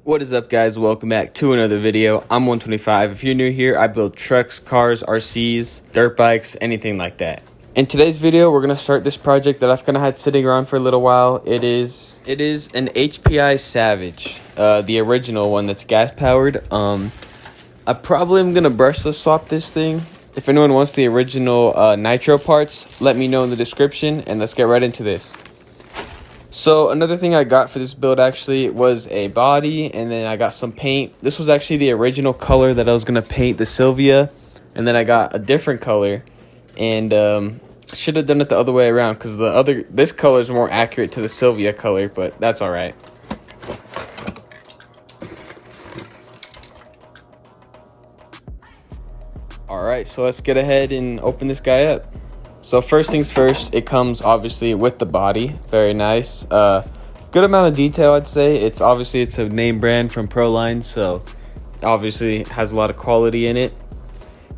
What is up, guys? Welcome back to another video. I'm 125. If you're new here, I build trucks, cars, RCs, dirt bikes, anything like that. In today's video, we're going to start this project that I've kind of had sitting around for a little while. It is an HPI Savage, the original one that's gas powered. I probably am going to brushless swap this thing. If anyone wants the original nitro parts, let me know in the description, and let's get right into this. So another thing I got for this build actually was a body, and then I got some paint. This was actually the original color that I was going to paint the Sylvia, and then I got a different color, and should have done it the other way around because this color is more accurate to the Sylvia color, but that's all right. All right, so let's get ahead and open this guy up. So first things first, it comes obviously with the body. Very nice. Good amount of detail, I'd say. It's a name brand from Proline, so obviously has a lot of quality in it.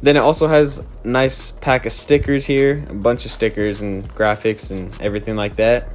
Then it also has a nice pack of stickers here, a bunch of stickers and graphics and everything like that.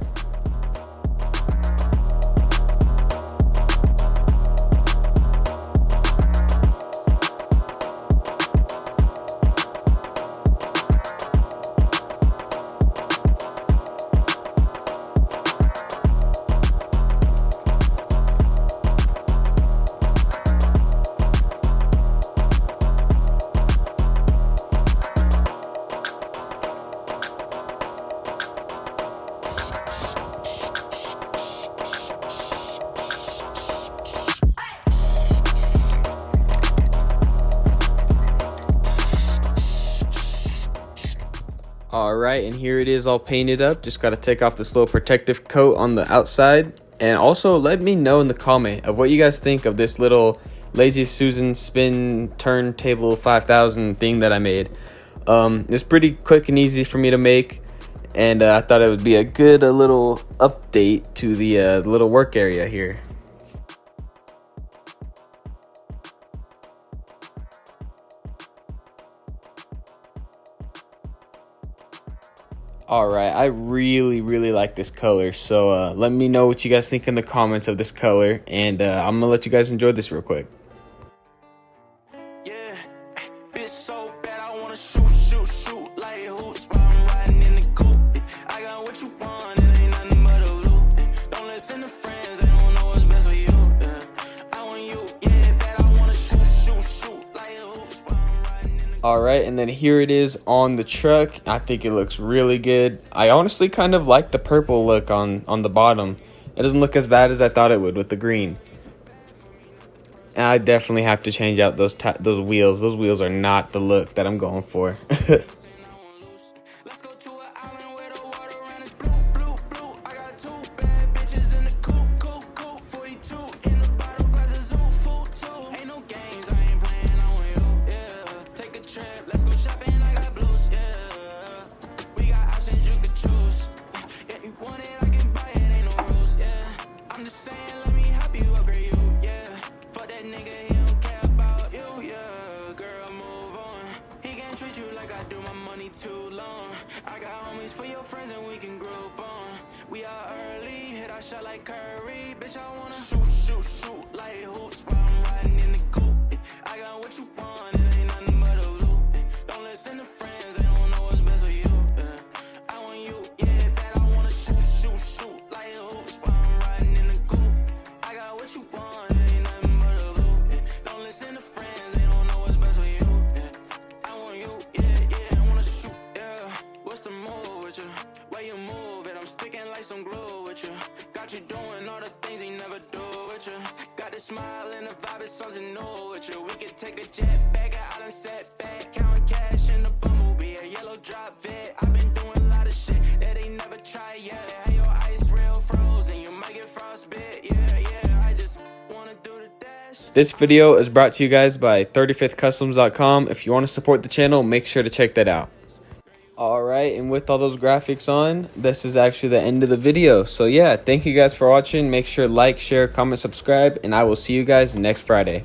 Alright, and here it is all painted up. Just got to take off this little protective coat on the outside. And also let me know in the comment of what you guys think of this little Lazy Susan spin turntable 5000 thing that I made. It's pretty quick and easy for me to make, and I thought it would be a good little update to the little work area here. Alright, I really like this color, so let me know what you guys think in the comments of this color, and I'm gonna let you guys enjoy this real quick. Yeah, bitch so bad I wanna shoot like hoops while I'm riding in the coupe. I got what you want, it ain't nothing but a loop. Don't listen to friends, they don't know what's best for you. I want you, yeah, bad I wanna shoot like hoops while I'm riding in the coupe. Alright, and then here it is on the truck. I think it looks really good. I honestly kind of like the purple look on the bottom. It doesn't look as bad as I thought it would with the green. And I definitely have to change out those wheels. Those wheels are not the look that I'm going for. Let's go to an island where the water run is blue. I got two bad bitches in the coupe. 42 in the bottle, glasses on full too. Ain't no games, I ain't playing, I want you, yeah. Take a trip, let's go shopping, I got blues, yeah. We got options you can choose. Yeah, you want it, I can buy it, ain't no rules, yeah. I'm just saying, let me help you upgrade you, yeah. Fuck that nigga, he don't care about you, yeah. Girl, move on. He can't treat you like I do, my money too long. I got homies for your friends and we can group on. We are early, hit our shot like Curry. Bitch, I wanna shoot like hoops while I'm riding in the coupe. I got what you want, it ain't nothing but a loop. Don't listen to friends, they don't know what's best for you. I want you, yeah, bad I wanna shoot like hoops while I'm riding in the coupe. I got what you want, it ain't nothing but a loop. Don't listen to friends, they don't know what's best for you. I want you, yeah, I wanna shoot, yeah. What's the move with you? Where you move it? I'm sticking like some glue with you. Got you doing all the things he never do with you. Got the smile and the vibe is something new with you. We could take a jet back out and set back. Counting cash in the bumblebee, a yellow drop vet. I've been doing a lot of shit that they never tried yet. Have your ice real frozen, you might get frostbite. Yeah, I just wanna do the dash. This video is brought to you guys by 35thcustoms.com. If you want to support the channel, make sure to check that out. Alright, and with all those graphics on, this is actually the end of the video. So yeah, thank you guys for watching. Make sure to like, share, comment, subscribe, and I will see you guys next Friday.